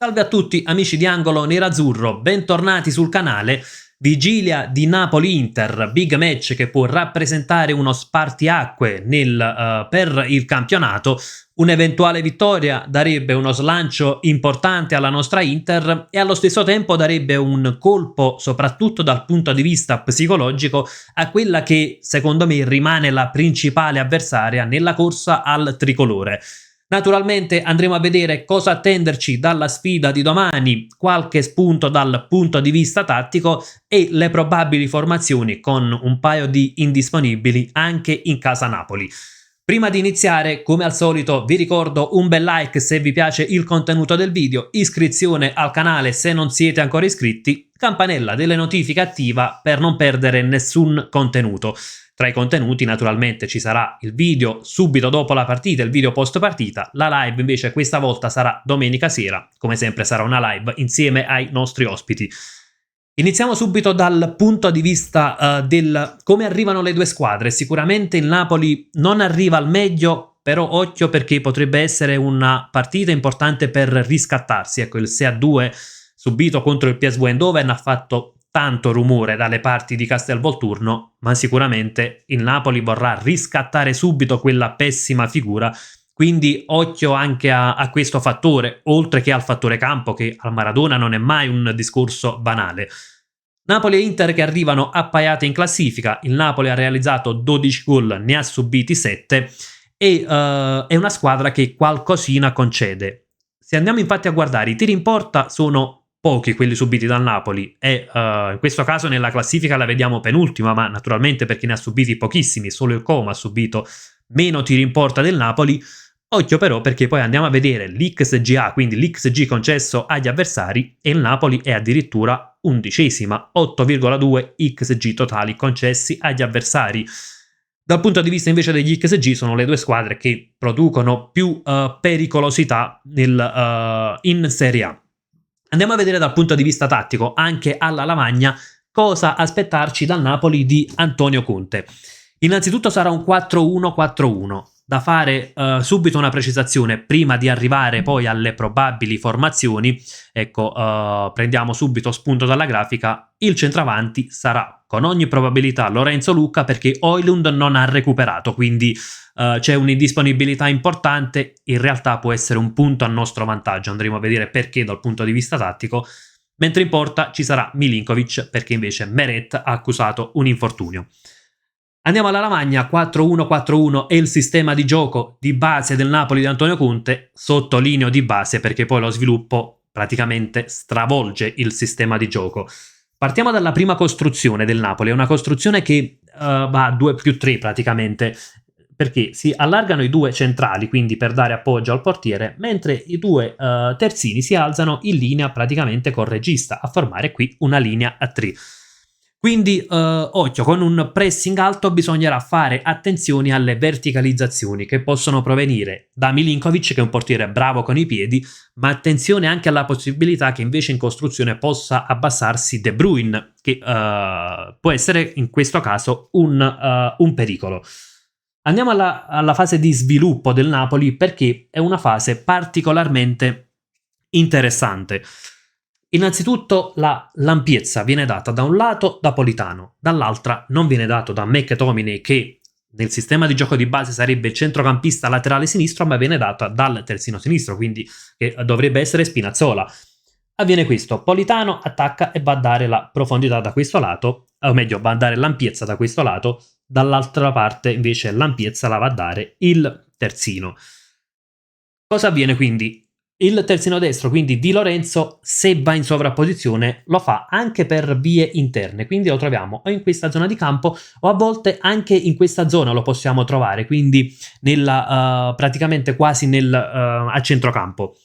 Salve a tutti amici di Angolo Nerazzurro, bentornati sul canale. Vigilia di Napoli-Inter, big match che può rappresentare uno spartiacque per il campionato. Un'eventuale vittoria darebbe uno slancio importante alla nostra Inter e allo stesso tempo darebbe un colpo, soprattutto dal punto di vista psicologico, a quella che secondo me rimane la principale avversaria nella corsa al tricolore. Naturalmente andremo a vedere cosa attenderci dalla sfida di domani, qualche spunto dal punto di vista tattico e le probabili formazioni con un paio di indisponibili anche in casa Napoli. Prima di iniziare, come al solito, vi ricordo un bel like se vi piace il contenuto del video, iscrizione al canale se non siete ancora iscritti, campanella delle notifiche attiva per non perdere nessun contenuto. Tra i contenuti naturalmente ci sarà il video subito dopo la partita, il video post partita, la live invece questa volta sarà domenica sera, come sempre sarà una live insieme ai nostri ospiti. Iniziamo subito dal punto di vista del come arrivano le due squadre. Sicuramente il Napoli non arriva al meglio, però occhio perché potrebbe essere una partita importante per riscattarsi. Ecco, il 6-2 subito contro il PSV Eindhoven ha fatto tanto rumore dalle parti di Castelvolturno, ma sicuramente il Napoli vorrà riscattare subito quella pessima figura, quindi occhio anche a questo fattore, oltre che al fattore campo, che al Maradona non è mai un discorso banale. Napoli e Inter che arrivano appaiate in classifica, il Napoli ha realizzato 12 gol, ne ha subiti 7 e è una squadra che qualcosina concede. Se andiamo infatti a guardare i tiri in porta sono pochi quelli subiti dal Napoli e in questo caso nella classifica la vediamo penultima, ma naturalmente perché ne ha subiti pochissimi, solo il Como ha subito meno tiri in porta del Napoli. Occhio però perché poi andiamo a vedere l'XGA, quindi l'XG concesso agli avversari, e il Napoli è addirittura 11ª, 8,2 XG totali concessi agli avversari. Dal punto di vista invece degli XG sono le due squadre che producono più pericolosità in Serie A. Andiamo a vedere dal punto di vista tattico, anche alla lavagna, cosa aspettarci dal Napoli di Antonio Conte. Innanzitutto sarà un 4-1-4-1, da fare subito una precisazione prima di arrivare poi alle probabili formazioni. Ecco, prendiamo subito spunto dalla grafica. Il centravanti sarà con ogni probabilità Lorenzo Lucca perché Højlund non ha recuperato, quindi c'è un'indisponibilità importante. In realtà può essere un punto a nostro vantaggio, andremo a vedere perché dal punto di vista tattico, mentre in porta ci sarà Milinkovic perché invece Meret ha accusato un infortunio. Andiamo alla lavagna. 4-1-4-1 è il sistema di gioco di base del Napoli di Antonio Conte, sottolineo di base perché poi lo sviluppo praticamente stravolge il sistema di gioco. Partiamo dalla prima costruzione del Napoli, è una costruzione che va a 2+3 praticamente, perché si allargano i due centrali, quindi per dare appoggio al portiere, mentre i due terzini si alzano in linea praticamente col regista, a formare qui una linea a 3. Quindi occhio, con un pressing alto bisognerà fare attenzione alle verticalizzazioni che possono provenire da Milinkovic, che è un portiere bravo con i piedi, ma attenzione anche alla possibilità che invece in costruzione possa abbassarsi De Bruyne, che può essere in questo caso un pericolo. Andiamo alla fase di sviluppo del Napoli perché è una fase particolarmente interessante. Innanzitutto l'ampiezza viene data da un lato da Politano, dall'altra non viene dato da McTominay, che nel sistema di gioco di base sarebbe il centrocampista laterale sinistro, ma viene data dal terzino sinistro, quindi che dovrebbe essere Spinazzola. Avviene questo, Politano attacca e va a dare la profondità da questo lato, o meglio va a dare l'ampiezza da questo lato, dall'altra parte invece l'ampiezza la va a dare il terzino. Cosa avviene quindi? Il terzino destro, quindi Di Lorenzo, se va in sovrapposizione, lo fa anche per vie interne, quindi lo troviamo o in questa zona di campo o a volte anche in questa zona lo possiamo trovare, quindi praticamente quasi a centrocampo.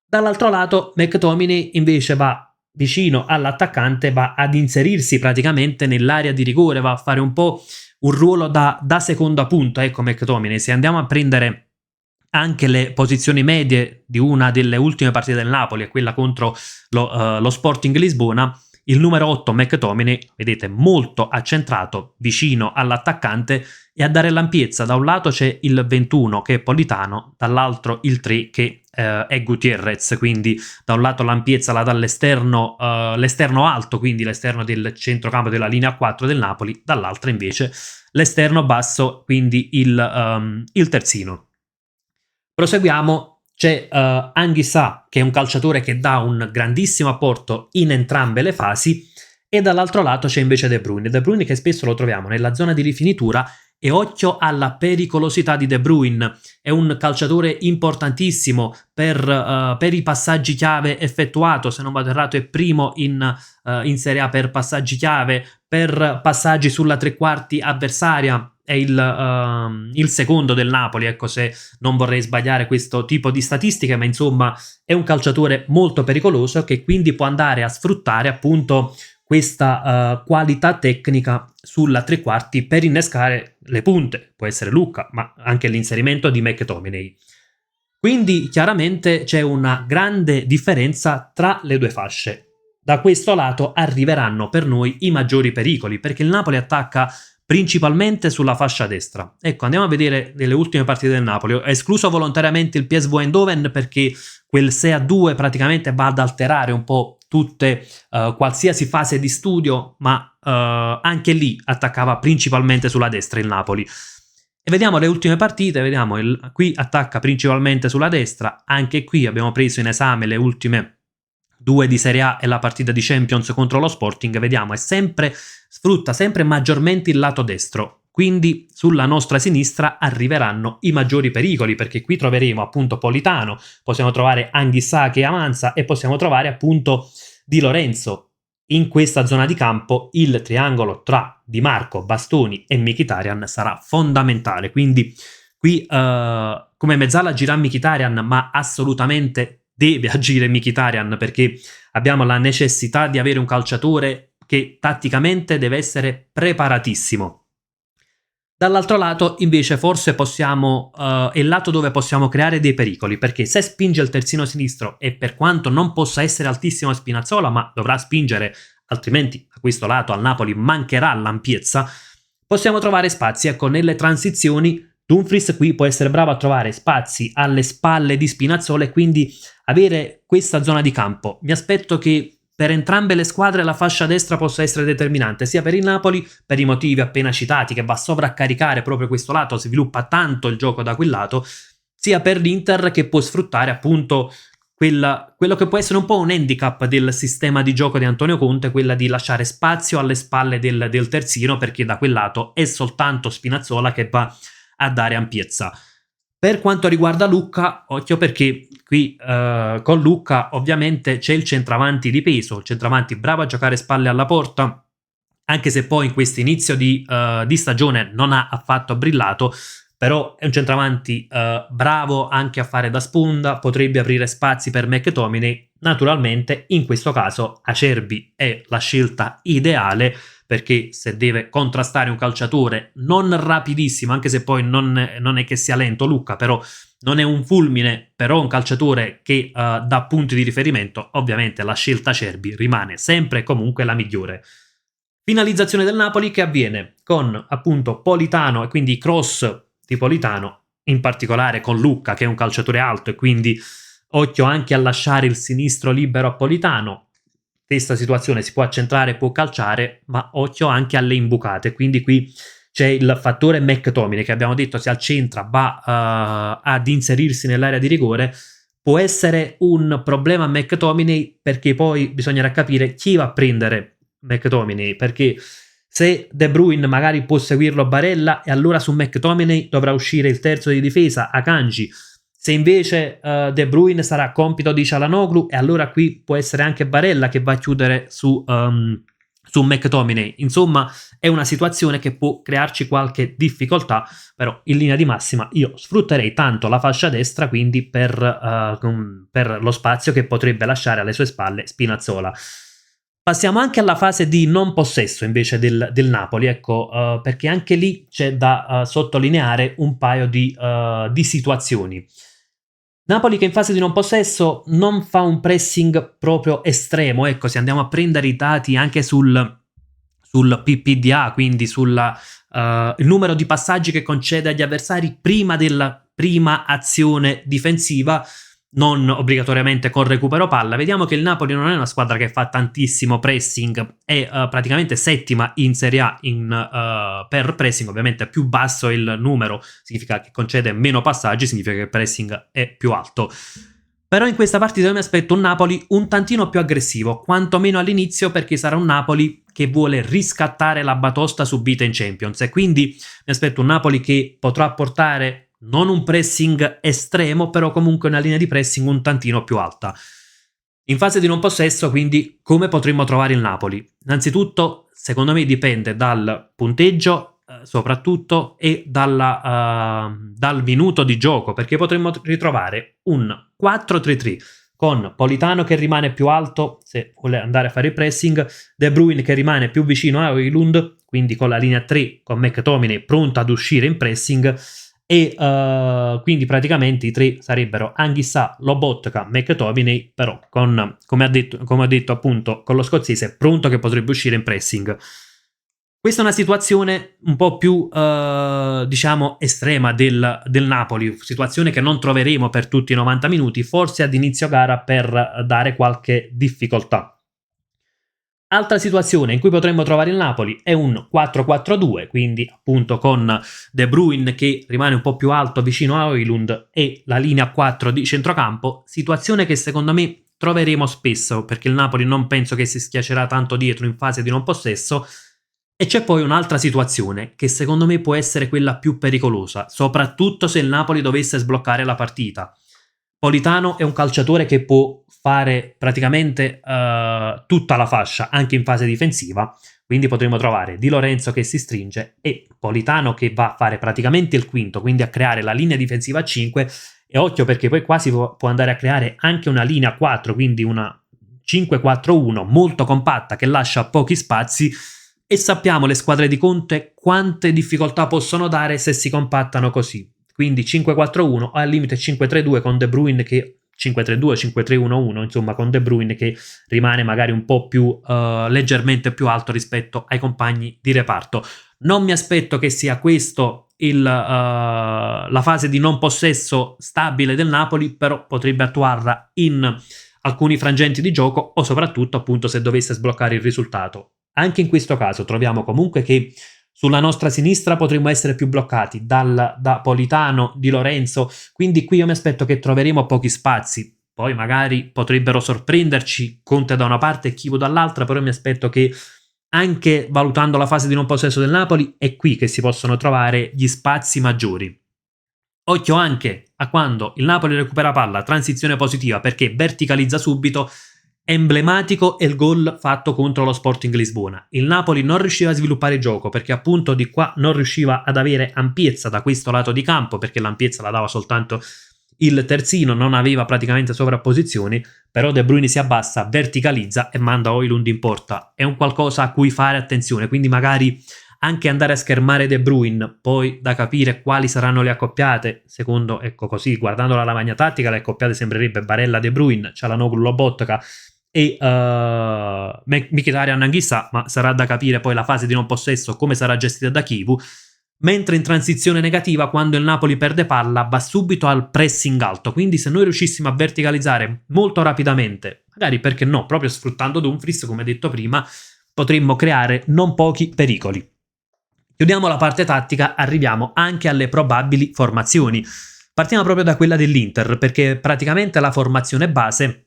Dall'altro lato McTominay invece va vicino all'attaccante, va ad inserirsi praticamente nell'area di rigore, va a fare un po' un ruolo da seconda punta. Ecco McTominay, se andiamo a prendere anche le posizioni medie di una delle ultime partite del Napoli, quella contro lo Sporting Lisbona, il numero 8 McTominay, vedete, molto accentrato vicino all'attaccante, e a dare l'ampiezza da un lato c'è il 21 che è Politano, dall'altro il 3 che è Gutierrez, quindi da un lato l'ampiezza la dà l'esterno alto, quindi l'esterno del centrocampo della linea 4 del Napoli, dall'altra invece l'esterno basso, quindi il terzino. Proseguiamo, c'è Anguissa, che è un calciatore che dà un grandissimo apporto in entrambe le fasi, e dall'altro lato c'è invece De Bruyne che spesso lo troviamo nella zona di rifinitura, e occhio alla pericolosità di De Bruyne, è un calciatore importantissimo per i passaggi chiave effettuato, se non vado errato è primo in Serie A per passaggi chiave, per passaggi sulla tre quarti avversaria, è il secondo del Napoli, ecco, se non vorrei sbagliare questo tipo di statistiche, ma insomma è un calciatore molto pericoloso che quindi può andare a sfruttare appunto questa qualità tecnica sulla tre quarti per innescare le punte, può essere Lucca, ma anche l'inserimento di McTominay. Quindi chiaramente c'è una grande differenza tra le due fasce. Da questo lato arriveranno per noi i maggiori pericoli, perché il Napoli attacca principalmente sulla fascia destra. Ecco, andiamo a vedere nelle ultime partite del Napoli. Ho escluso volontariamente il PSV Eindhoven perché quel 6-2 praticamente va ad alterare un po' tutte qualsiasi fase di studio, ma anche lì attaccava principalmente sulla destra il Napoli. E vediamo le ultime partite, vediamo, qui attacca principalmente sulla destra, anche qui abbiamo preso in esame le ultime due di Serie A e la partita di Champions contro lo Sporting, vediamo, sfrutta sempre maggiormente il lato destro, quindi sulla nostra sinistra arriveranno i maggiori pericoli, perché qui troveremo appunto Politano, possiamo trovare Anguissa che avanza e possiamo trovare appunto Di Lorenzo. In questa zona di campo il triangolo tra Di Marco, Bastoni e Mkhitaryan sarà fondamentale, quindi qui come mezzala gira Mkhitaryan, ma assolutamente deve agire Mkhitaryan, perché abbiamo la necessità di avere un calciatore che tatticamente deve essere preparatissimo. Dall'altro lato invece forse è il lato dove possiamo creare dei pericoli, perché se spinge il terzino sinistro, e per quanto non possa essere altissimo Spinazzola, ma dovrà spingere, altrimenti a questo lato al Napoli mancherà l'ampiezza, possiamo trovare spazi, ecco, nelle transizioni. Dumfries qui può essere bravo a trovare spazi alle spalle di Spinazzola e quindi avere questa zona di campo. Mi aspetto che per entrambe le squadre la fascia destra possa essere determinante, sia per il Napoli per i motivi appena citati, che va a sovraccaricare proprio questo lato, sviluppa tanto il gioco da quel lato, sia per l'Inter che può sfruttare appunto quello che può essere un po' un handicap del sistema di gioco di Antonio Conte, quella di lasciare spazio alle spalle del terzino, perché da quel lato è soltanto Spinazzola che va a dare ampiezza. Per quanto riguarda Lucca, occhio, perché qui con Lucca ovviamente c'è il centravanti di peso, il centravanti bravo a giocare spalle alla porta, anche se poi in questo inizio di stagione non ha affatto brillato, però è un centravanti bravo anche a fare da sponda, potrebbe aprire spazi per McTominay. Naturalmente in questo caso Acerbi è la scelta ideale, perché se deve contrastare un calciatore non rapidissimo, anche se poi non è che sia lento Lucca, però non è un fulmine, però un calciatore che dà punti di riferimento, ovviamente la scelta Acerbi rimane sempre e comunque la migliore. Finalizzazione del Napoli che avviene con appunto Politano e quindi cross di Politano, in particolare con Lucca che è un calciatore alto e quindi occhio anche a lasciare il sinistro libero a Politano. Questa situazione si può accentrare, può calciare, ma occhio anche alle imbucate, quindi qui c'è il fattore McTominay che abbiamo detto si accentra, va ad inserirsi nell'area di rigore. Può essere un problema McTominay, perché poi bisognerà capire chi va a prendere McTominay, perché se De Bruyne magari può seguirlo Barella, e allora su McTominay dovrà uscire il terzo di difesa, Akanji. Se invece De Bruyne sarà compito di Çalhanoğlu, e allora qui può essere anche Barella che va a chiudere su McTominay. Insomma, è una situazione che può crearci qualche difficoltà, però in linea di massima io sfrutterei tanto la fascia destra, quindi per lo spazio che potrebbe lasciare alle sue spalle Spinazzola. Passiamo anche alla fase di non possesso invece del Napoli, ecco, perché anche lì c'è da sottolineare un paio di situazioni. Napoli che in fase di non possesso non fa un pressing proprio estremo, ecco, se andiamo a prendere i dati anche sul PPDA, quindi sul il numero di passaggi che concede agli avversari prima della prima azione difensiva, non obbligatoriamente con recupero palla. Vediamo che il Napoli non è una squadra che fa tantissimo pressing, è praticamente settima in Serie A per pressing, ovviamente più basso il numero significa che concede meno passaggi, significa che il pressing è più alto. Però in questa partita io mi aspetto un Napoli un tantino più aggressivo, quantomeno all'inizio, perché sarà un Napoli che vuole riscattare la batosta subita in Champions, e quindi mi aspetto un Napoli che potrà portare non un pressing estremo, però comunque una linea di pressing un tantino più alta. In fase di non possesso, quindi, come potremmo trovare il Napoli? Innanzitutto, secondo me dipende dal punteggio, soprattutto, e dal minuto di gioco, perché potremmo ritrovare un 4-3-3 con Politano che rimane più alto se vuole andare a fare il pressing, De Bruyne che rimane più vicino a Højlund, quindi con la linea 3 con McTominay pronto ad uscire in pressing, e quindi praticamente i tre sarebbero Anghissà, Lobotka, McTominay, però con, come ho detto appunto, con lo scozzese pronto che potrebbe uscire in pressing. Questa è una situazione un po' più, diciamo, estrema del Napoli, situazione che non troveremo per tutti i 90 minuti, forse ad inizio gara per dare qualche difficoltà. Altra situazione in cui potremmo trovare il Napoli è un 4-4-2, quindi appunto con De Bruyne che rimane un po' più alto vicino a Højlund e la linea 4 di centrocampo, situazione che secondo me troveremo spesso, perché il Napoli non penso che si schiaccerà tanto dietro in fase di non possesso. E c'è poi un'altra situazione che secondo me può essere quella più pericolosa, soprattutto se il Napoli dovesse sbloccare la partita. Politano è un calciatore che può fare praticamente tutta la fascia, anche in fase difensiva, quindi potremo trovare Di Lorenzo che si stringe e Politano che va a fare praticamente il quinto, quindi a creare la linea difensiva a 5, e occhio perché poi quasi può andare a creare anche una linea 4, quindi una 5-4-1 molto compatta che lascia pochi spazi, e sappiamo le squadre di Conte quante difficoltà possono dare se si compattano così. Quindi 5-4-1 o al limite 5-3-2 con De Bruyne che 5-3-2, 5-3-1-1, insomma con De Bruyne che rimane magari un po' più leggermente più alto rispetto ai compagni di reparto. Non mi aspetto che sia questo la fase di non possesso stabile del Napoli, però potrebbe attuarla in alcuni frangenti di gioco o soprattutto appunto se dovesse sbloccare il risultato. Anche in questo caso troviamo comunque che sulla nostra sinistra potremmo essere più bloccati da Politano, Di Lorenzo, quindi qui io mi aspetto che troveremo pochi spazi. Poi magari potrebbero sorprenderci Conte da una parte e Chivo dall'altra, però mi aspetto che anche valutando la fase di non possesso del Napoli è qui che si possono trovare gli spazi maggiori. Occhio anche a quando il Napoli recupera palla, transizione positiva perché verticalizza subito. Emblematico è il gol fatto contro lo Sporting Lisbona. Il Napoli non riusciva a sviluppare il gioco perché appunto di qua non riusciva ad avere ampiezza da questo lato di campo, perché l'ampiezza la dava soltanto il terzino, non aveva praticamente sovrapposizioni, però De Bruyne si abbassa, verticalizza e manda Højlund in porta. È un qualcosa a cui fare attenzione, quindi magari anche andare a schermare De Bruyne, poi da capire quali saranno le accoppiate, secondo, ecco così, guardando la lavagna tattica, le accoppiate sembrerebbe Barella De Bruyne, Çalhanoğlu Lobotka e Mkhitaryan Anghissà, ma sarà da capire poi la fase di non possesso come sarà gestita da Chivu, mentre in transizione negativa quando il Napoli perde palla va subito al pressing alto, quindi se noi riuscissimo a verticalizzare molto rapidamente, magari perché no, proprio sfruttando Dumfries come detto prima, potremmo creare non pochi pericoli. Chiudiamo la parte tattica, arriviamo anche alle probabili formazioni. Partiamo proprio da quella dell'Inter, perché praticamente la formazione base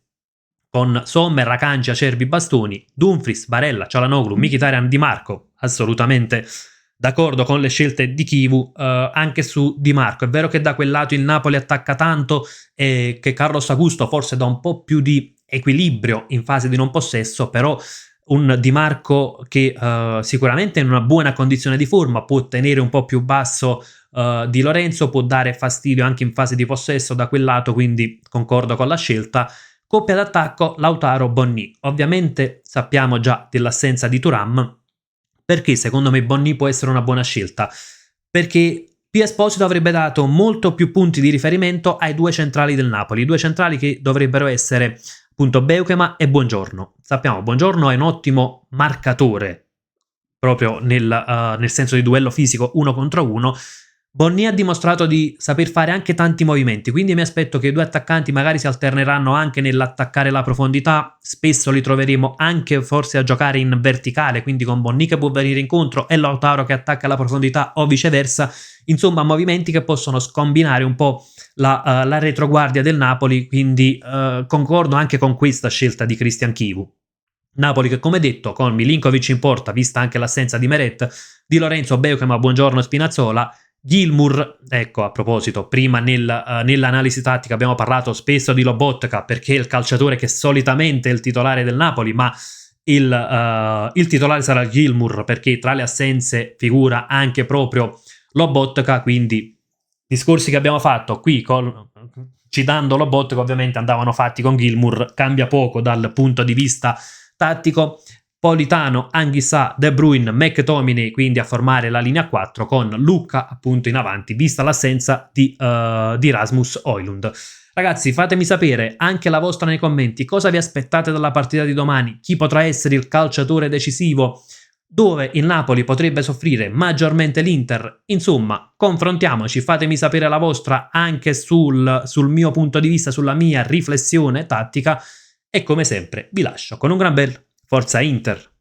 con Sommer, Akanji, Acerbi, Bastoni, Dumfries, Barella, Çalhanoğlu, Mkhitaryan, Di Marco, assolutamente d'accordo con le scelte di Chivu, anche su Di Marco. È vero che da quel lato il Napoli attacca tanto e che Carlos Augusto forse dà un po' più di equilibrio in fase di non possesso, però un Di Marco che sicuramente è in una buona condizione di forma, può tenere un po' più basso Di Lorenzo, può dare fastidio anche in fase di possesso da quel lato, quindi concordo con la scelta. Coppia d'attacco Lautaro-Bonni. Ovviamente sappiamo già dell'assenza di Thuram, perché secondo me Bonni può essere una buona scelta, perché Di Esposito avrebbe dato molto più punti di riferimento ai due centrali del Napoli, due centrali che dovrebbero essere appunto Beukema e Buongiorno. Sappiamo, Buongiorno è un ottimo marcatore, proprio nel senso di duello fisico 1 contro 1. Bonni ha dimostrato di saper fare anche tanti movimenti, quindi mi aspetto che i due attaccanti magari si alterneranno anche nell'attaccare la profondità, spesso li troveremo anche forse a giocare in verticale, quindi con Bonni che può venire incontro e Lautaro che attacca la profondità o viceversa, insomma movimenti che possono scombinare un po' la retroguardia del Napoli, quindi concordo anche con questa scelta di Christian Chivu. Napoli che, come detto, con Milinkovic in porta, vista anche l'assenza di Meret, Di Lorenzo, Beukema, Buongiorno, Spinazzola, Gilmour, ecco, a proposito, prima nell'analisi tattica abbiamo parlato spesso di Lobotka perché è il calciatore che solitamente è il titolare del Napoli, ma il titolare sarà Gilmour perché tra le assenze figura anche proprio Lobotka, quindi discorsi che abbiamo fatto qui citando Lobotka ovviamente andavano fatti con Gilmour, cambia poco dal punto di vista tattico. Politano, Anghissà, De Bruyne, McTominay quindi a formare la linea 4 con Lucca appunto in avanti, vista l'assenza di Rasmus Højlund. Ragazzi, fatemi sapere anche la vostra nei commenti, cosa vi aspettate dalla partita di domani, chi potrà essere il calciatore decisivo, dove il Napoli potrebbe soffrire maggiormente l'Inter. Insomma, confrontiamoci, fatemi sapere la vostra anche sul mio punto di vista, sulla mia riflessione tattica e come sempre vi lascio con un gran bel Forza Inter!